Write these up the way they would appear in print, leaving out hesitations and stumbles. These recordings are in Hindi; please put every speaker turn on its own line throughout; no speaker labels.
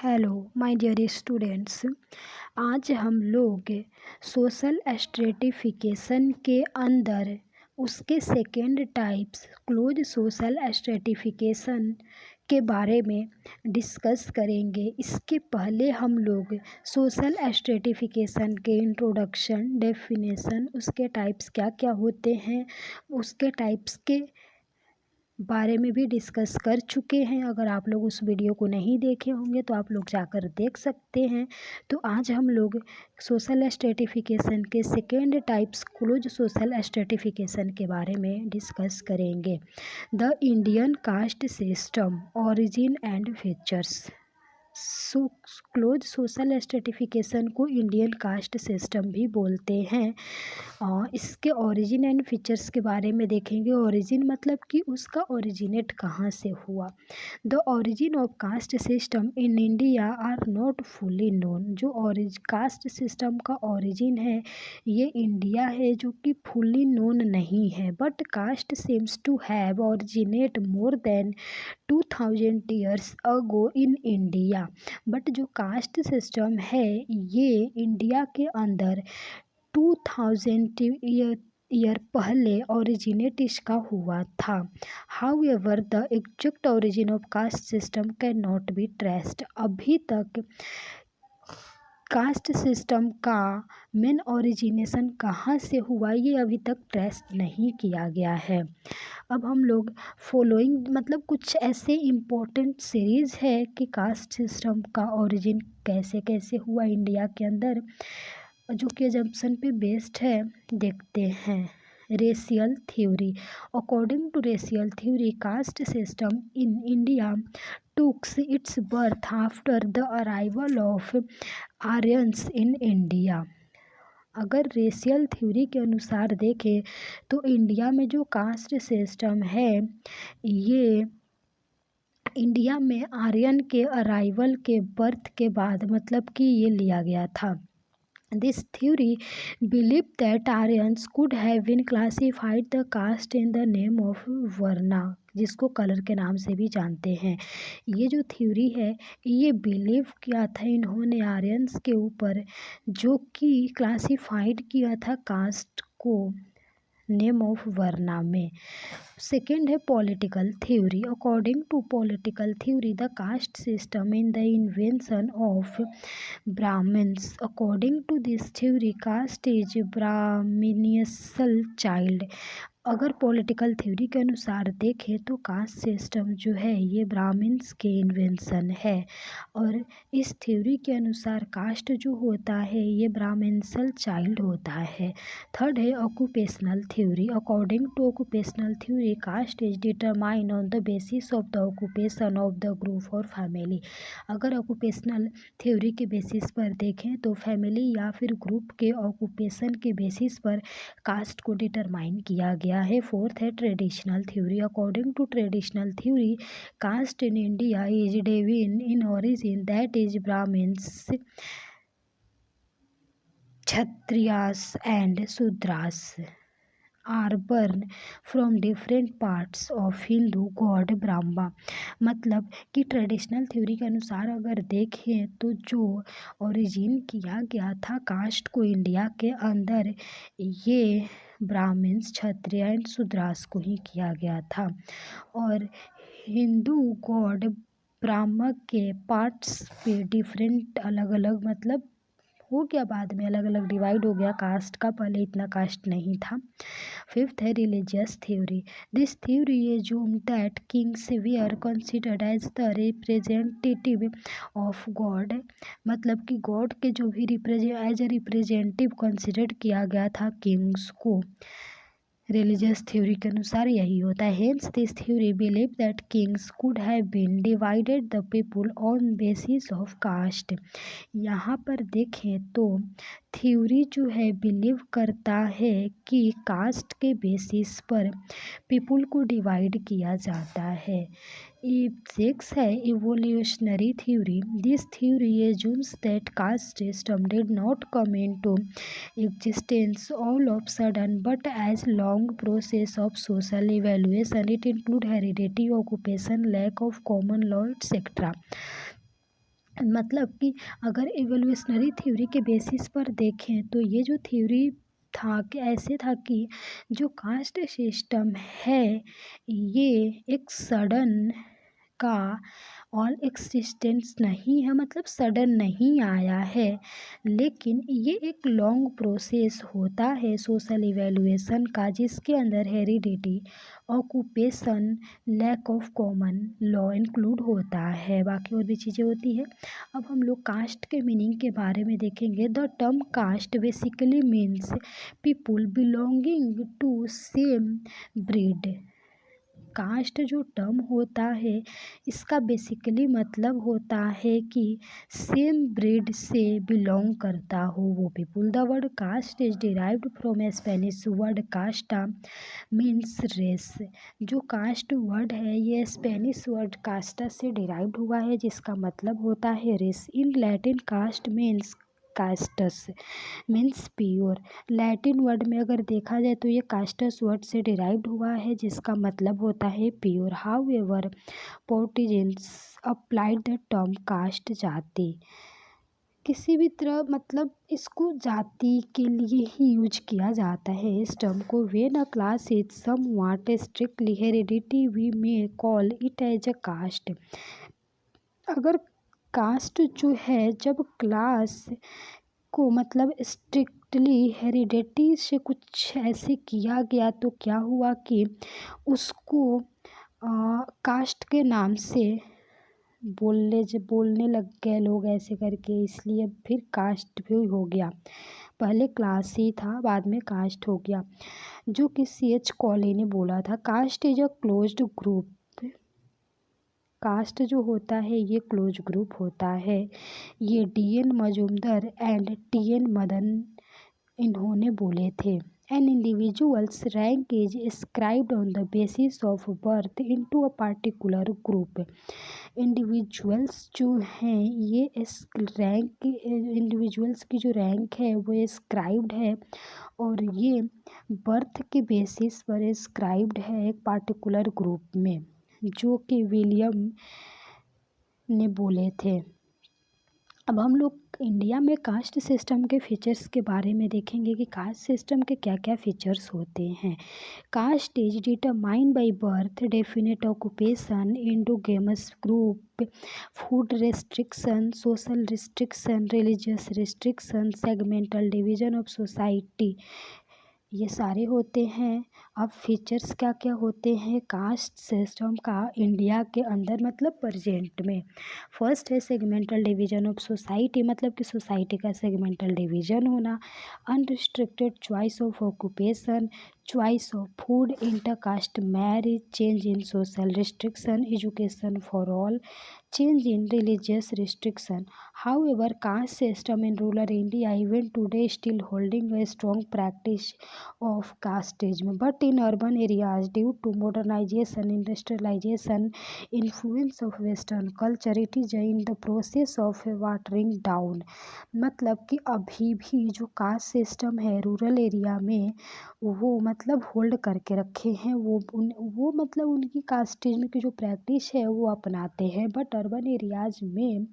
Hello my dear students. आज हम लोग सोशल स्ट्रेटिफिकेशन के अंदर उसके second types close social stratification के बारे में डिस्कस करेंगे। इसके पहले हम लोग सोशल स्ट्रेटिफिकेशन के इंट्रोडक्शन, डेफिनेशन, उसके टाइप्स क्या क्या होते हैं, उसके टाइप्स के बारे में भी डिस्कस कर चुके हैं। अगर आप लोग उस वीडियो को नहीं देखे होंगे तो आप लोग जाकर देख सकते हैं। तो आज हम लोग सोशल स्ट्रेटिफिकेशन के second types close social stratification के बारे में डिस्कस करेंगे। The Indian caste system, origin and features. Close social stratification को इंडियन कास्ट सिस्टम भी बोलते हैं। इसके ओरिजिन एंड फीचर्स के बारे में देखेंगे। ओरिजिन मतलब कि उसका ओरिजिनेट कहाँ से हुआ। The origin of caste system in India are not fully known. जो कास्ट सिस्टम का ओरिजिन है ये इंडिया है, जो कि फुली नोन नहीं है। But caste seems to have originate more than 2000 years ago in India. But जो कास्ट सिस्टम है ये इंडिया के अंदर 2000 ईयर पहले ओरिजिनेट इसका हुआ था। However the exact origin of caste system can not be traced. अभी तक कास्ट सिस्टम का मेन ओरिजिनेशन कहाँ से हुआ ये अभी तक ट्रेस नहीं किया गया है। अब हम लोग फॉलोइंग मतलब कुछ ऐसे इम्पोर्टेंट सीरीज़ है कि कास्ट सिस्टम का ओरिजिन कैसे कैसे हुआ इंडिया के अंदर, जो कि एजम्पशन पे बेस्ड है, देखते हैं। Racial theory. According to racial theory caste system in India took its birth after the arrival of Aryans in India. अगर रेशियल थ्योरी के अनुसार देखें तो इंडिया में जो कास्ट सिस्टम है ये इंडिया में आर्यन के अराइवल के बर्थ के बाद मतलब कि ये लिया गया था। This theory believed that Aryans could have been classified the caste in the name of Varna, जिसको कलर के नाम से भी जानते हैं। ये जो थ्योरी है ये बिलीव किया था इन्होंने आर्यंस के ऊपर, जो कि क्लासिफाइड किया था कास्ट को नेम ऑफ वर्ना में। सेकेंड है political theory. According to political theory the caste system in the invention of Brahmins. According to this theory caste is Brahminical child. अगर पॉलिटिकल थ्योरी के अनुसार देखें तो कास्ट सिस्टम जो है ये ब्राह्मण्स के इन्वेंशन है, और इस थ्योरी के अनुसार कास्ट जो होता है ये ब्राह्मणियल चाइल्ड होता है। थर्ड है occupational theory. According to occupational theory caste is determine on the basis of the occupation of the group और फैमिली। अगर ऑक्यूपेशनल थ्योरी के बेसिस पर देखें तो फैमिली या फिर ग्रुप के ऑक्यूपेशन के बेसिस पर कास्ट को डिटरमाइन किया गया है। फोर्थ है traditional theory. According to traditional theory caste in India is divine in origin, that is Brahmins, Kshatriyas and Shudras are born from different parts of Hindu god Brahma. मतलब कि ट्रेडिशनल थ्योरी के अनुसार अगर देखें तो जो ओरिजिन किया गया था कास्ट को इंडिया के अंदर ये ब्राह्मण्स, क्षत्रिय एंड शूद्रास को ही किया गया था। और हिंदू गॉड ब्रह्मा के पार्ट्स पे डिफरेंट अलग अलग मतलब हो गया, बाद में अलग अलग डिवाइड हो गया कास्ट का, पहले इतना कास्ट नहीं था। फिफ्थ है religious theory. This theory assume that kings were considered as the representative of God. मतलब कि गॉड के जो भी एज ए रिप्रेजेंटेटिव कंसिडर किया गया था किंग्स को। रिलीजियस थ्योरी के अनुसार यही होता है। Hence this theory believe that kings could have been divided the people on basis of caste. यहाँ पर देखें तो थ्योरी जो है बिलीव करता है कि कास्ट के बेसिस पर पीपुल को डिवाइड किया जाता है। सिक्स है evolutionary theory. This theory assumes that caste system did not come into existence all of sudden but as long process of social evaluation. It include heredity, occupation, lack of common law, etc. मतलब कि अगर इवोल्यूशनरी थ्योरी के बेसिस पर देखें तो ये जो थ्योरी था कि ऐसे था कि जो कास्ट सिस्टम है ये एक सडन का ऑल एक्सिस्टेंस नहीं है, मतलब सडन नहीं आया है, लेकिन ये एक लॉन्ग प्रोसेस होता है सोशल इवैल्यूएशन का, जिसके अंदर heredity, occupation, lack of common law include होता है, बाकी और भी चीज़ें होती है। अब हम लोग कास्ट के मीनिंग के बारे में देखेंगे। The term caste basically means people belonging to same breed. Caste जो टर्म होता है इसका बेसिकली मतलब होता है कि सेम ब्रीड से बिलोंग करता हो वो people. The word caste is derived from Spanish word casta means race. जो कास्ट वर्ड है ये स्पेनिश वर्ड कास्टा से डिराइव्ड हुआ है, जिसका मतलब होता है race. In Latin caste means castus means pure. Latin word में अगर देखा जाए तो ये कास्टस वर्ड से डिराइव्ड हुआ है, जिसका मतलब होता है pure. However Portuguese applied the term caste jati. किसी भी तरह मतलब इसको जाति के लिए ही यूज किया जाता है इस टर्म को। When a class is somewhat strictly heredity we may call it as a caste. अगर कास्ट जो है जब क्लास को मतलब स्ट्रिक्टली हेरिडिटी से कुछ ऐसे किया गया तो क्या हुआ कि उसको कास्ट के नाम से बोलने लग गए लोग ऐसे करके, इसलिए फिर कास्ट भी हो गया। पहले क्लास ही था, बाद में कास्ट हो गया, जो कि C.H. कॉली ने बोला था। Caste is a closed group. Caste जो होता है ये क्लोज ग्रुप होता है। ये D.N. Majumdar and T.N. Madan इन्होंने बोले थे। An individual's rank is ascribed on the basis of birth into a particular group. Individuals जो हैं ये इस रैंक इंडिविजुअल्स की जो रैंक है वो एस्क्राइब्ड है, और ये बर्थ के बेसिस पर एस्क्राइब्ड है एक पार्टिकुलर ग्रुप में, जो कि विलियम ने बोले थे। अब हम लोग इंडिया में कास्ट सिस्टम के फीचर्स के बारे में देखेंगे कि कास्ट सिस्टम के क्या क्या फीचर्स होते हैं। Caste is determined by birth, definite occupation, endogamous group, food restriction, social restriction, religious restriction, segmental division of society, ये सारे होते हैं। अब फीचर्स क्या क्या होते हैं कास्ट सिस्टम का इंडिया के अंदर मतलब प्रेजेंट में। फर्स्ट है सेगमेंटल डिवीजन ऑफ सोसाइटी, मतलब कि सोसाइटी का सेगमेंटल डिवीजन होना। Unrestricted choice of occupation, choice of food, intercaste marriage, change in social restriction, education for all, change in religious restriction. However, caste system in rural India even today still holding a strong practice of casteism. But in urban areas, due to modernization, industrialization, influence of Western culture, it is in the process of watering down. मतलब कि अभी भी जो कास्ट सिस्टम है रूरल एरिया में वो मतलब होल्ड करके रखे हैं, वो मतलब उनकी कास्टिज्म की जो प्रैक्टिस है वो अपनाते हैं। बट अर्बन एरियाज में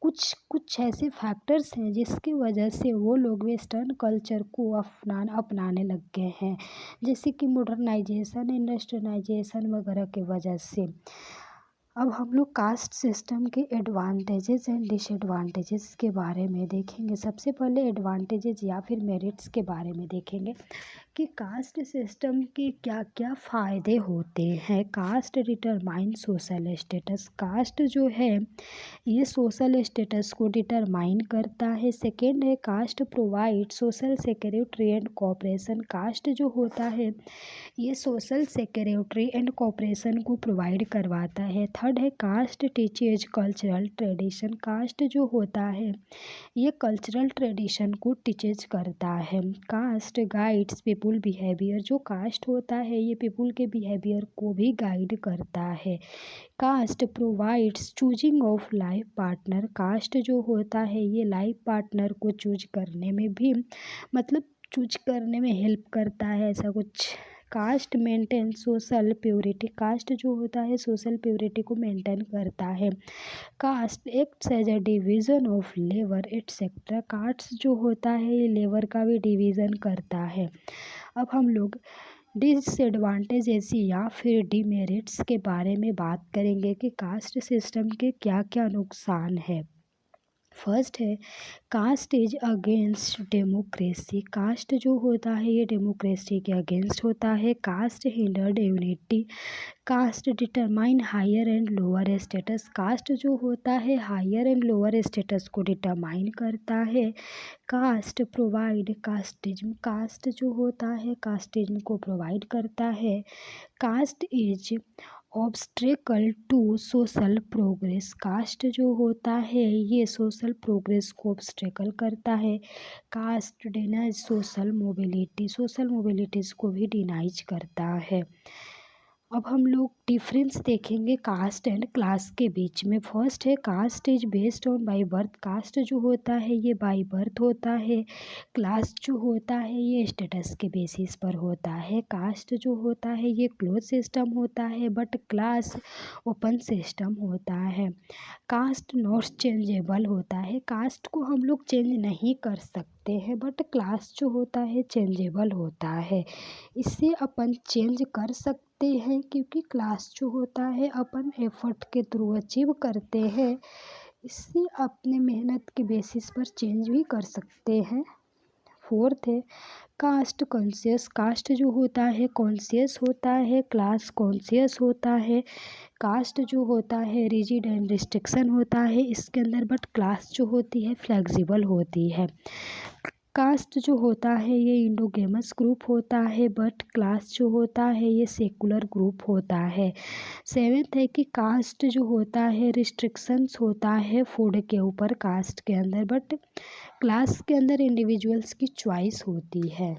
कुछ ऐसे फैक्टर्स हैं जिसकी वजह से वो लोग वेस्टर्न कल्चर को अपनाने लग गए हैं, जैसे कि मॉडर्नाइजेशन, इंडस्ट्रियलाइजेशन वगैरह की वजह से। अब हम लोग कास्ट सिस्टम के एडवांटेजेस एंड डिसएडवांटेजेस के बारे में देखेंगे। सबसे पहले एडवांटेजेस या फिर मेरिट्स के बारे में देखेंगे कि कास्ट सिस्टम के क्या क्या फ़ायदे होते हैं। Caste determine social status. Caste जो है ये सोशल स्टेटस को डिटरमाइन करता है। सेकेंड है caste provide social security and cooperation. Caste जो होता है ये सोशल सिक्योरिटी एंड कोऑपरेशन को प्रोवाइड करवाता है। थर्ड है caste teaches cultural tradition. Caste जो होता है ये कल्चरल ट्रेडिशन को टीचेज करता है। Caste guides people behaviour. जो कास्ट होता है ये पीपुल के बिहेवियर को भी गाइड करता है। Caste provides choosing of life partner. Caste जो होता है ये लाइफ पार्टनर को चूज करने में भी मतलब चूज करने में हेल्प करता है, ऐसा कुछ caste maintain social purity, caste जो होता है सोशल प्योरिटी को मेंटेन करता है। Caste acts as a division of labour etcetera, caste जो होता है ये लेबर का भी डिवीज़न करता है। अब हम लोग डिसएडवांटेजेस या फिर डिमेरिट्स के बारे में बात करेंगे कि कास्ट सिस्टम के क्या क्या नुकसान है। फर्स्ट है caste is against democracy, caste जो होता है ये डेमोक्रेसी के अगेंस्ट होता है। Caste hindered unity, caste determine higher and lower status, caste जो होता है हायर एंड लोअर स्टेटस को डिटरमाइन करता है। कास्ट प्रोवाइड कास्टिज्म, कास्ट जो होता है कास्टिज्म को प्रोवाइड करता है। Caste is obstacle to social progress, caste जो होता है ये सोशल प्रोग्रेस को ऑब्स्ट्रेकल करता है। Caste denies social mobility, social mobilities को भी डिनाइज करता है। अब हम लोग डिफरेंस देखेंगे कास्ट एंड क्लास के बीच में। फर्स्ट है caste is based on by birth, caste जो होता है ये बाय बर्थ होता है। क्लास जो होता है ये स्टेटस के बेसिस पर होता है। कास्ट जो होता है ये क्लोज सिस्टम होता है बट क्लास ओपन सिस्टम होता है। कास्ट नॉट चेंजेबल होता है, कास्ट को हम लोग चेंज नहीं कर सकते हैं बट क्लास जो होता है चेंजेबल होता है, इससे अपन चेंज कर सकते हैं क्योंकि क्लास जो होता है अपन एफर्ट के थ्रू अचीव करते हैं, इससे अपने मेहनत के बेसिस पर चेंज भी कर सकते हैं। फोर्थ है कास्ट कॉन्शियस, कास्ट जो होता है कॉन्शियस होता है, क्लास कॉन्शियस होता है। कास्ट जो होता है रिजिड एंड रिस्ट्रिक्शन होता है इसके अंदर बट क्लास जो होती है फ्लेक्सिबल होती है। कास्ट जो होता है ये इंडोगेमस ग्रुप होता है बट क्लास जो होता है ये सेकुलर ग्रुप होता है। सेवेंथ है कि कास्ट जो होता है रिस्ट्रिक्शंस होता है फूड के ऊपर कास्ट के अंदर बट क्लास के अंदर इंडिविजुअल्स की चॉइस होती है।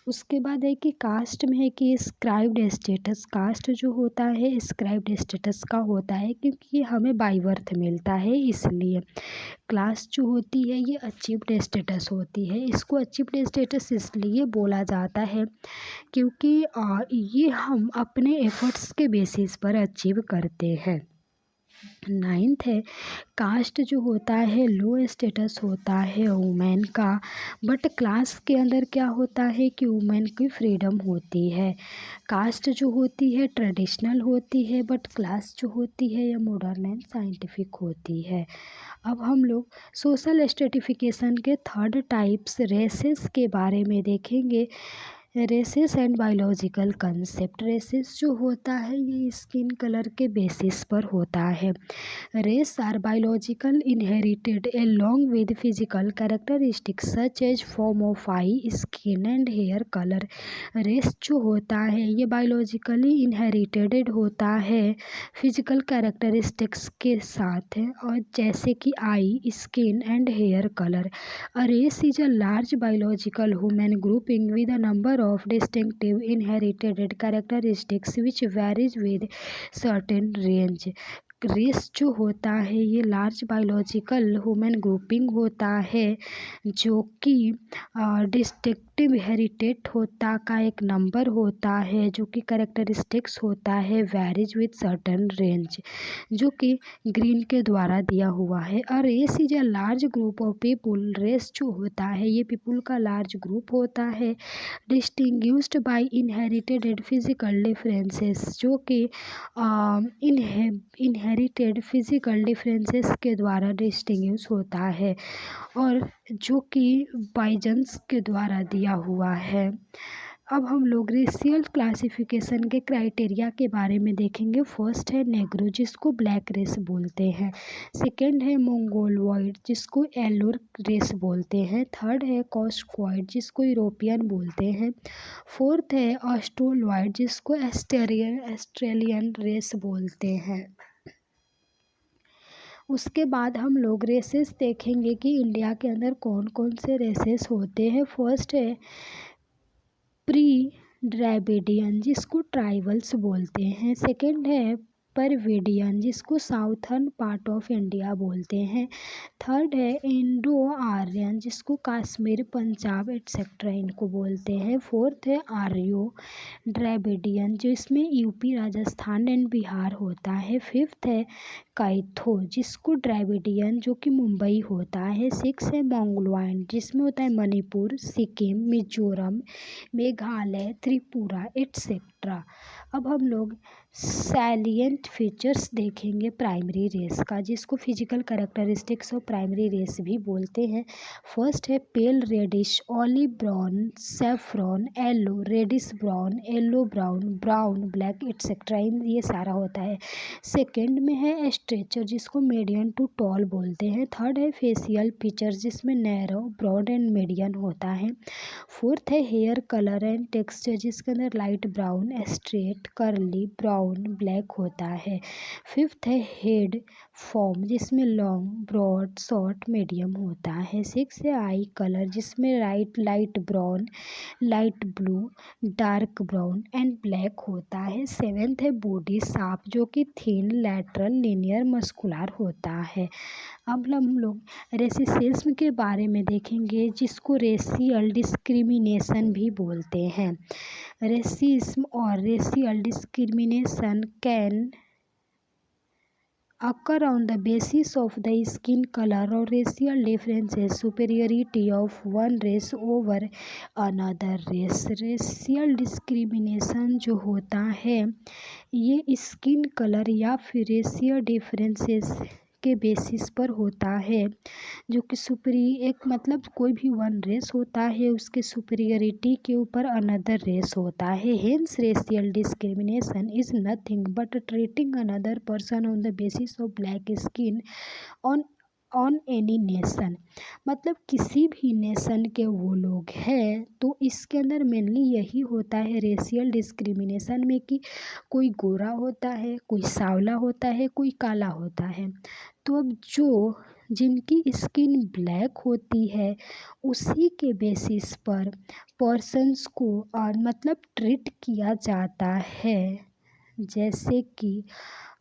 उसके बाद है कि कास्ट में है कि स्क्राइब्ड स्टेटस, कास्ट जो होता है स्क्राइब्ड स्टेटस का होता है क्योंकि ये हमें बाय बर्थ मिलता है इसलिए। क्लास जो होती है ये अचीव्ड स्टेटस होती है, इसको अचीव्ड स्टेटस इसलिए बोला जाता है क्योंकि ये हम अपने एफर्ट्स के बेसिस पर अचीव करते हैं। नाइन्थ है कास्ट जो होता है लो स्टेटस होता है वुमेन का बट क्लास के अंदर क्या होता है कि वुमेन की फ्रीडम होती है। कास्ट जो होती है ट्रेडिशनल होती है बट क्लास जो होती है ये मॉडर्न एंड साइंटिफिक होती है। अब हम लोग सोशल स्ट्रेटिफिकेशन के थर्ड टाइप्स रेसेस के बारे में देखेंगे। Races and biological concept, races जो होता है ये स्किन कलर के बेसिस पर होता है। Race are biological inherited along with physical characteristics such as form of eye, skin and hair color। Race जो होता है ये बायोलॉजिकली इनहेरिटेड होता है फिजिकल कैरेक्टरिस्टिक्स के साथ है और जैसे कि eye, skin and hair colour. A race is a large biological human grouping with a number of distinctive inherited characteristics which varies with certain range। Race जो होता है ये लार्ज बायोलॉजिकल ह्यूमन ग्रुपिंग होता है जो कि डिस्टिंक्टिव हेरिटेट होता का एक नंबर होता है जो कि करेक्टरिस्टिक्स होता है वेरीज विद सर्टन रेंज जो कि ग्रीन के द्वारा दिया हुआ है। और race is a large group of people, race जो होता है ये पीपुल का लार्ज ग्रुप होता है distinguished by inherited and physical differences जो कि इनहेरिटेड फिजिकल डिफरेंसेस के द्वारा डिस्टिंग्विश होता है और जो कि बाइजेंस के द्वारा दिया हुआ है। अब हम लोग रेशियल क्लासिफिकेशन के क्राइटेरिया के बारे में देखेंगे। फर्स्ट है नेग्रो जिसको ब्लैक रेस बोलते हैं। सेकंड है मंगोलॉइड जिसको येलो रेस बोलते हैं। थर्ड है कॉस्क्वाइड जिसको यूरोपियन बोलते हैं। फोर्थ है ऑस्ट्रोलॉइड जिसको ऑस्ट्रेलियन रेस बोलते हैं। उसके बाद हम लोग रेसेस देखेंगे कि इंडिया के अंदर कौन कौन से रेसेस होते हैं। फर्स्ट है प्री ड्राविडियन जिसको ट्राइबल्स बोलते हैं। सेकंड है परवेडियन जिसको साउथर्न पार्ट ऑफ इंडिया बोलते हैं। थर्ड है इंडो आर्यन जिसको कश्मीर, पंजाब एटसेट्रा इनको बोलते हैं। फोर्थ है आर्यो द्रविडियन जिसमें यूपी, राजस्थान एंड बिहार होता है। फिफ्थ है काइथो जिसको द्रविडियन जो कि मुंबई होता है। सिक्स है मंगोलवाइन जिसमें होता है मणिपुर, सिक्किम, मिजोरम, मेघालय, त्रिपुरा एटसेट्रा। अब हम लोग सैलिएंट फीचर्स देखेंगे प्राइमरी रेस का, जिसको physical characteristics of primary race भी बोलते हैं। फर्स्ट है pale reddish, olive brown, saffron, yellow, reddish brown, yellow brown, brown, black etcetera ये सारा होता है। सेकेंड में है स्ट्रेचर जिसको मीडियम टू टॉल बोलते हैं। थर्ड है फेशियल फीचर्स जिसमें नैरो, ब्रॉड एंड मीडियम होता है। फोर्थ है हेयर कलर एंड टेक्सचर जिसके अंदर light brown, straight, curly, brown, black होता है। फिफ्थ है हेड फॉर्म जिसमें लॉन्ग, ब्रॉड, शॉर्ट, मीडियम होता है। सिक्स है आई कलर जिसमें light brown, light blue, dark brown and black होता है। सेवेंथ है बॉडी शार्प जो कि थिन, लैटरल, लीनियर, मस्कुलर होता है। अब हम लोग रेसिसिज्म के बारे में देखेंगे जिसको रेशियल डिस्क्रिमिनेशन भी बोलते हैं। रेसिज्म और racial discrimination can occur on the basis of the skin color or racial differences, superiority of one race over another race। racial discrimination जो होता है ये स्किन कलर या फिर रेशियल डिफरेंसेस के बेसिस पर होता है, जो कि एक मतलब कोई भी वन रेस होता है उसके सुपीरियरिटी के ऊपर अनदर रेस होता है। Hence racial discrimination is nothing but treating another person on the basis of black skin on on any nation. मतलब किसी भी नेशन के वो लोग हैं तो इसके अंदर मेनली यही होता है रेशियल डिस्क्रिमिनेशन में कि कोई गोरा होता है, कोई सांवला होता है, कोई काला होता है। तो अब जो जिनकी स्किन ब्लैक होती है उसी के बेसिस पर पर्सन्स को मतलब ट्रीट किया जाता है। जैसे कि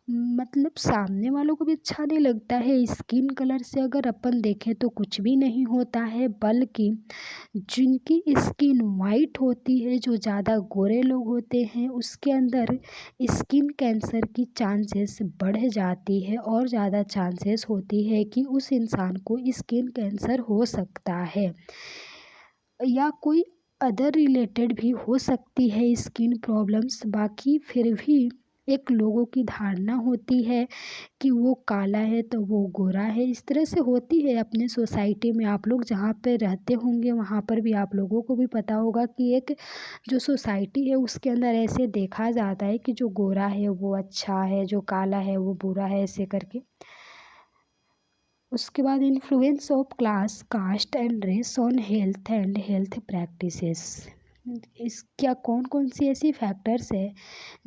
मतलब सामने वालों को भी अच्छा नहीं लगता है। स्किन कलर से अगर अपन देखें तो कुछ भी नहीं होता है, बल्कि जिनकी स्किन वाइट होती है, जो ज़्यादा गोरे लोग होते हैं, उसके अंदर स्किन कैंसर की चांसेस बढ़ जाती है और ज़्यादा चांसेस होती है कि उस इंसान को स्किन कैंसर हो सकता है या कोई अदर रिलेटेड भी हो सकती है स्किन प्रॉब्लम्स। बाकी फिर भी एक लोगों की धारणा होती है कि वो काला है तो वो गोरा है, इस तरह से होती है अपने सोसाइटी में। आप लोग जहाँ पे रहते होंगे वहाँ पर भी आप लोगों को भी पता होगा कि एक जो सोसाइटी है उसके अंदर ऐसे देखा जाता है कि जो गोरा है वो अच्छा है, जो काला है वो बुरा है, ऐसे करके। उसके बाद influence of class, caste and race on health and health practices. इस क्या कौन कौन सी ऐसी फैक्टर्स है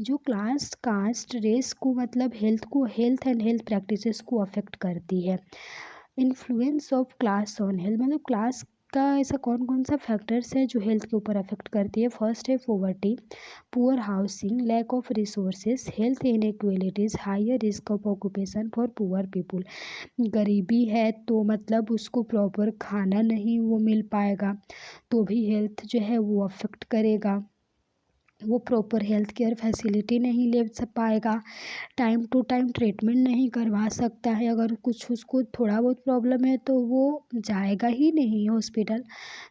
जो क्लास, कास्ट, रेस को मतलब हेल्थ एंड हेल्थ प्रैक्टिसेस को अफेक्ट करती है। Influence of class on health मतलब क्लास का ऐसा कौन कौन सा फैक्टर्स है जो हेल्थ के ऊपर अफेक्ट करती है। फर्स्ट है poverty, poor housing, lack of resources, health inequalities, higher risk of occupation for poor people. गरीबी है तो मतलब उसको प्रॉपर खाना नहीं वो मिल पाएगा तो भी हेल्थ जो है वो अफेक्ट करेगा। वो प्रॉपर हेल्थ केयर फैसिलिटी नहीं ले पाएगा, टाइम टू टाइम ट्रीटमेंट नहीं करवा सकता है। अगर कुछ उसको थोड़ा बहुत प्रॉब्लम है तो वो जाएगा ही नहीं हॉस्पिटल।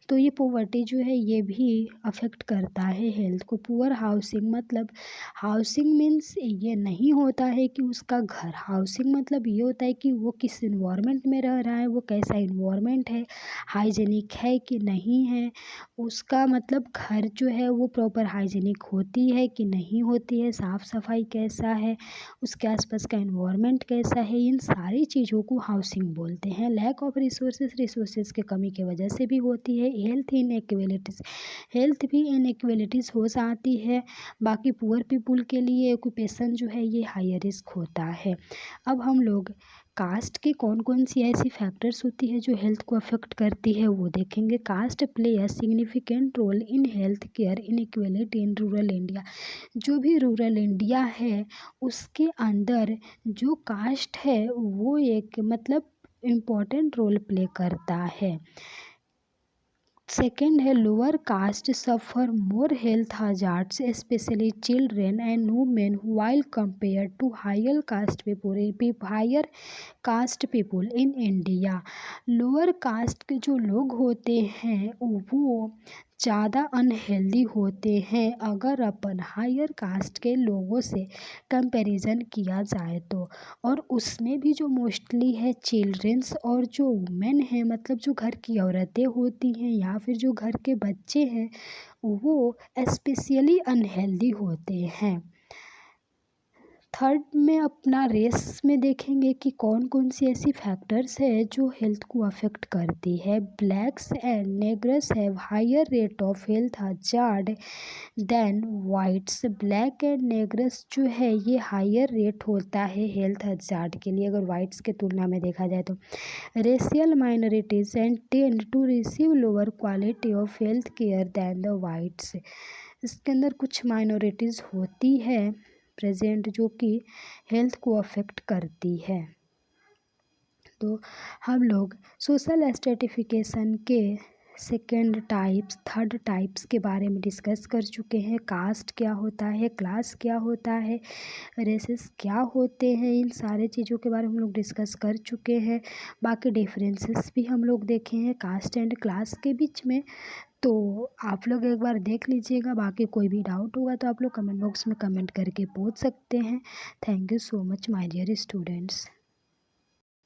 तो ये पॉवर्टी जो है ये भी अफेक्ट करता है हेल्थ को। पुअर हाउसिंग मतलब हाउसिंग मीन्स ये नहीं होता है कि उसका घर, हाउसिंग मतलब ये होता है कि वो किस इन्वायरमेंट में रह रहा है, वो कैसा इन्वायरमेंट है, हाइजीनिक है कि नहीं है, उसका मतलब घर जो है वो प्रॉपर हाइजीनिक होती है कि नहीं होती है, साफ़ सफाई कैसा है, उसके आसपास का इन्वायरमेंट कैसा है, इन सारी चीज़ों को हाउसिंग बोलते हैं। लैक ऑफ रिसोर्सेज की कमी की वजह से भी होती है। हेल्थ भी इनइक्वालिटीज़ हो जाती है। बाकी पुअर पीपुल के लिए ऑक्यूपेशन जो है ये हायर रिस्क होता है। अब हम लोग कास्ट की कौन कौन सी ऐसी फैक्टर्स होती है जो हेल्थ को अफेक्ट करती है वो देखेंगे। Caste play a significant role in health care inequality in rural India. जो भी रूरल इंडिया है उसके अंदर जो कास्ट है वो एक मतलब इम्पोर्टेंट रोल प्ले करता है। सेकेंड है lower caste suffer more health hazards specially children and women while compare to higher caste people in India. Lower caste के जो लोग होते हैं वो ज़्यादा अनहेल्दी होते हैं अगर अपन हायर कास्ट के लोगों से कंपैरिजन किया जाए तो। और उसमें भी जो मोस्टली है चिल्ड्रंस और जो वुमेन है मतलब जो घर की औरतें होती हैं या फिर जो घर के बच्चे हैं वो स्पेशली अनहेल्दी होते हैं। थर्ड में अपना रेस में देखेंगे कि कौन कौन सी ऐसी फैक्टर्स है जो हेल्थ को अफेक्ट करती है। Blacks and Negroes have higher rate of health hazard than whites. Black and Negroes जो है ये हायर रेट होता है हेल्थ हजार्ड के लिए अगर वाइट्स के तुलना में देखा जाए तो। Racial minorities and tend to receive lower quality of health care than the whites. इसके अंदर कुछ माइनॉरिटीज़ होती है प्रेजेंट जो कि हेल्थ को अफेक्ट करती है। तो हम लोग सोशल स्ट्रेटिफिकेशन के सेकेंड टाइप्स थर्ड टाइप्स के बारे में डिस्कस कर चुके हैं। कास्ट क्या होता है, क्लास क्या होता है, रेसेस क्या होते हैं, इन सारे चीज़ों के बारे में हम लोग डिस्कस कर चुके हैं। बाकी डिफरेंसेस भी हम लोग देखे हैं कास्ट एंड क्लास के बीच में। तो आप लोग एक बार देख लीजिएगा। बाकी कोई भी डाउट होगा तो आप लोग कमेंट बॉक्स में कमेंट करके पूछ सकते हैं। Thank you so much my dear students.